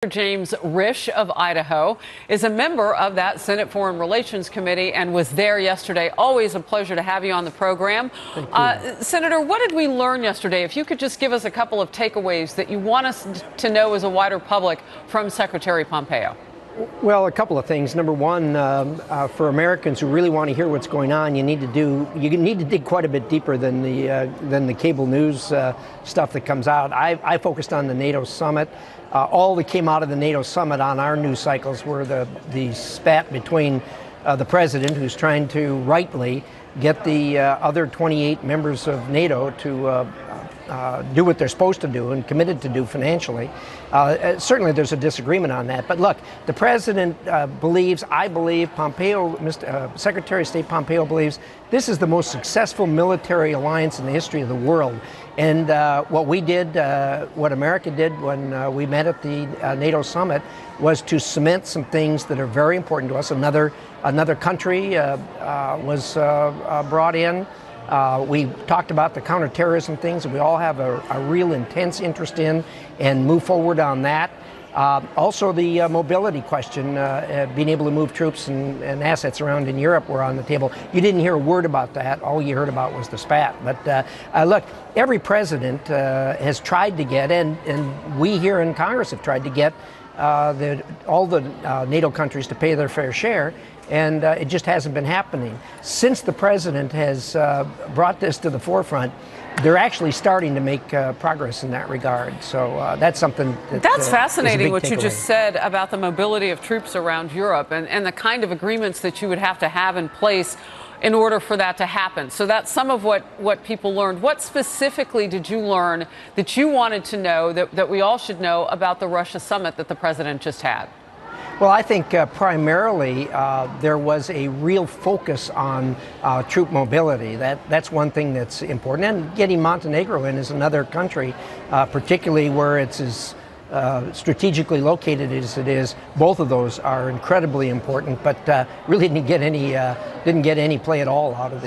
James Risch of Idaho is a member of that Senate Foreign Relations Committee and was there yesterday. Always a pleasure to have you on the program. Senator, what did we learn yesterday? If you could just give us a couple of takeaways that you want us to know as a wider public from Secretary Pompeo. Well, a couple of things. Number one, for Americans who really want to hear what's going on, you need to dig quite a bit deeper than the cable news stuff that comes out. I focused on the NATO summit. All that came out of the NATO summit on our news cycles were the spat between the president, who's trying to rightly get the other 28 members of NATO to do what they're supposed to do and committed to do financially. Certainly there's a disagreement on that. But look, the president believes, I believe, Secretary of State Pompeo believes this is the most successful military alliance in the history of the world. And what we did, what America did when we met at the NATO summit was to cement some things that are very important to us. Another country was brought in. We talked about the counterterrorism things that we all have a real intense interest in and move forward on that. Also the mobility question, being able to move troops and assets around in Europe were on the table. You didn't hear a word about that. All you heard about was the spat. But look, every president has tried to get, and we here in Congress have tried to get all the NATO countries to pay their fair share. And it just hasn't been happening. Since the president has brought this to the forefront, they're actually starting to make progress in that regard. So that's something that's fascinating what takeaway. You just said about the mobility of troops around Europe and the kind of agreements that you would have to have in place in order for that to happen. So that's some of what people learned. What specifically did you learn that you wanted to know that we all should know about the Russia summit that the president just had? Well, I think primarily there was a real focus on troop mobility. That's one thing that's important. And getting Montenegro in is another country, particularly where it's as strategically located as it is. Both of those are incredibly important, but really didn't get any play at all out of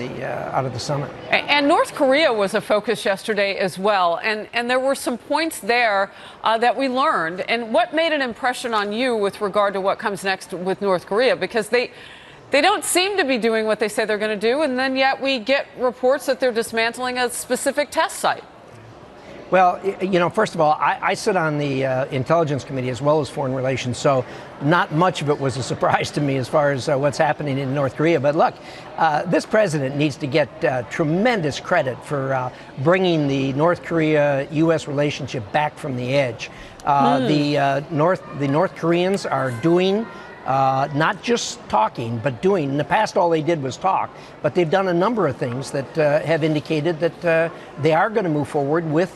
the summit. And North Korea was a focus yesterday as well, and there were some points there that we learned. And what made an impression on you with regard to what comes next with North Korea? Because they don't seem to be doing what they say they're going to do, and then yet we get reports that they're dismantling a specific test site. Well, you know, first of all, I sit on the Intelligence Committee as well as Foreign Relations, so not much of it was a surprise to me as far as what's happening in North Korea. But look, this president needs to get tremendous credit for bringing the North Korea-U.S. relationship back from the edge. The North Koreans are doing not just talking, but doing. In the past, all they did was talk, but they've done a number of things that have indicated that they are going to move forward with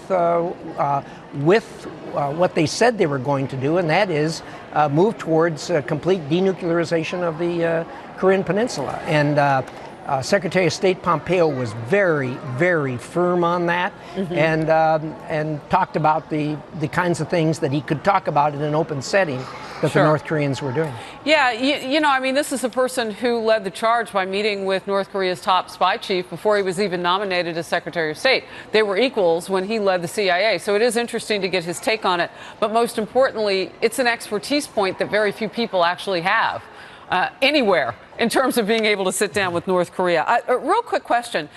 what they said they were going to do, and that is move towards complete denuclearization of the Korean Peninsula. And Secretary of State Pompeo was very, very firm on that, and talked about the kinds of things that he could talk about in an open setting that the North Koreans were doing. Yeah, you know, I mean, this is a person who led the charge by meeting with North Korea's top spy chief before he was even nominated as Secretary of State. They were equals when he led the CIA, so it is interesting to get his take on it. But most importantly, it's an expertise point that very few people actually have anywhere in terms of being able to sit down with North Korea. A real quick question.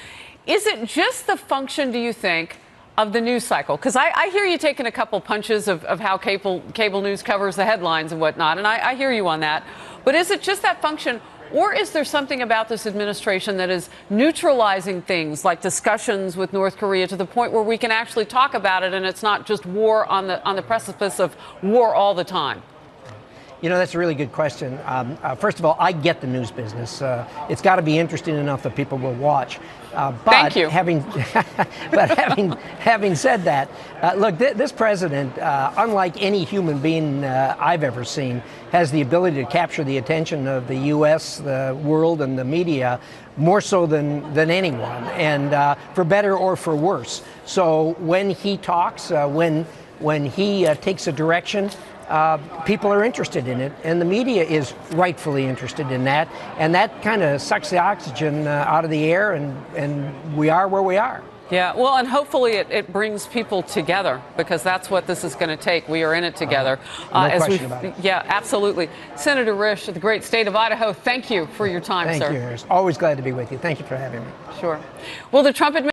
Is it just the function, do you think, of the news cycle? Because I hear you taking a couple punches of how cable news covers the headlines and whatnot, and I hear you on that. But is it just that function, or is there something about this administration that is neutralizing things like discussions with North Korea to the point where we can actually talk about it and it's not just war on the precipice of war all the time? You know, that's a really good question. First of all, I get the news business. It's got to be interesting enough that people will watch. Thank you. Having said that, look, this president, unlike any human being I've ever seen, has the ability to capture the attention of the U.S., the world, and the media more so than anyone, and for better or for worse. So when he talks, when he takes a direction, people are interested in it, and the media is rightfully interested in that, and that kind of sucks the oxygen out of the air, and we are where we are. Yeah, well, and hopefully it brings people together, because that's what this is going to take. We are in it together. No question about it. Yeah, absolutely. Senator Risch of the great state of Idaho, thank you for your time, sir. Thank you, Harris. Always glad to be with you. Thank you for having me. Sure. Well, the Trump administration